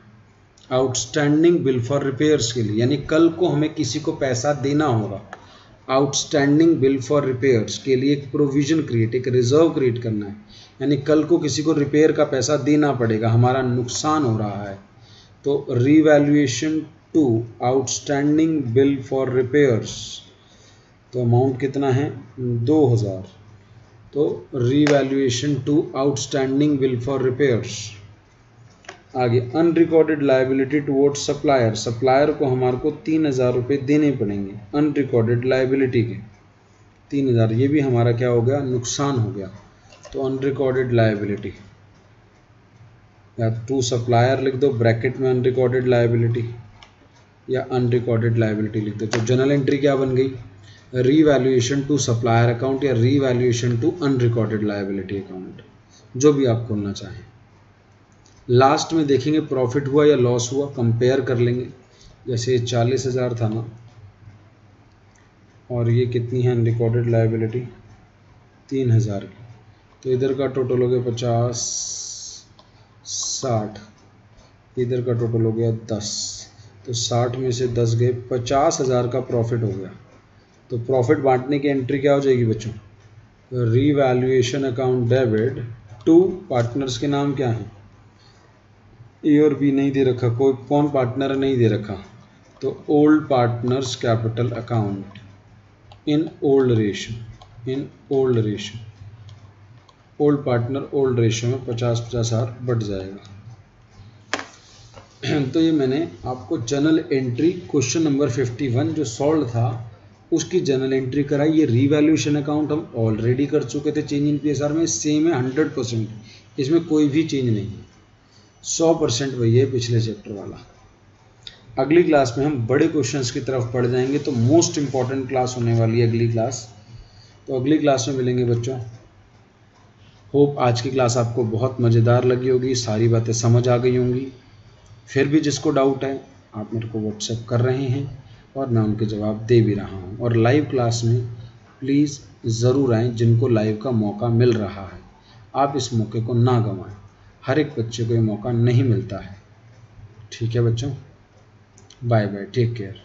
S1: आउटस्टैंडिंग बिल फॉर रिपेयर्स के लिए, यानी कल को हमें किसी को पैसा देना होगा। आउटस्टैंडिंग बिल फॉर रिपेयर्स के लिए एक प्रोविजन क्रिएट, एक रिजर्व क्रिएट करना है, यानी कल को किसी को रिपेयर का पैसा देना पड़ेगा, हमारा नुकसान हो रहा है। तो revaluation to outstanding bill for repairs तो अमाउंट कितना है 2000। तो revaluation to outstanding bill for repairs. आगे unrecorded liability toward supplier, supplier को हमारे को 3000 रुपये देने पड़ेंगे अनरिकॉर्डेड लायबिलिटी के 3000, ये भी हमारा क्या हो गया नुकसान हो गया। तो अनरिकॉर्डेड लायबिलिटी या टू सप्लायर लिख दो ब्रैकेट में अनरिकॉर्डेड लायबिलिटी या अनरिकॉर्डेड लायबिलिटी लिख दो। तो जनरल एंट्री क्या बन गई रीवैल्यूएशन टू सप्लायर अकाउंट या revaluation to unrecorded liability account, जो भी आप खोलना चाहें। लास्ट में देखेंगे प्रॉफिट हुआ या लॉस हुआ, कंपेयर कर लेंगे। जैसे 40,000 था ना और ये कितनी है अनरिकॉर्डेड लायबिलिटी 3000 की, तो इधर का टोटल हो गया 50 60, इधर का टोटल हो गया 10, तो 60 में से 10 गए 50,000 का प्रॉफिट हो गया। तो प्रॉफिट बांटने की एंट्री क्या हो जाएगी बच्चों revaluation account debit to partners के नाम क्या है ए और बी नहीं दे रखा, कोई कौन पार्टनर नहीं दे रखा, तो old partners capital account in old ratio old partner old ratio में 50,000 बढ़ जाएगा। तो ये मैंने आपको जनरल एंट्री क्वेश्चन नंबर 51 जो सॉल्व था उसकी जनरल एंट्री कराई। ये रीवैल्यूएशन अकाउंट हम ऑलरेडी कर चुके थे, चेंज इन पीएसआर में सेम है 100%, इसमें कोई भी चेंज नहीं है, 100% वही है पिछले चैप्टर वाला। अगली क्लास में हम बड़े क्वेश्चंस की तरफ बढ़ जाएंगे, तो मोस्ट इंपॉर्टेंट क्लास होने वाली है अगली क्लास। तो अगली क्लास में मिलेंगे बच्चों। होप आज की क्लास आपको बहुत मज़ेदार लगी होगी, सारी बातें समझ आ गई होंगी। फिर भी जिसको डाउट है आप मेरे को व्हाट्सएप कर रहे हैं और मैं उनके जवाब दे भी रहा हूँ। और लाइव क्लास में प्लीज़ ज़रूर आएँ जिनको लाइव का मौका मिल रहा है, आप इस मौके को ना गंवाएं, हर एक बच्चे को ये मौका नहीं मिलता है। ठीक है बच्चों, बाय बाय, टेक केयर।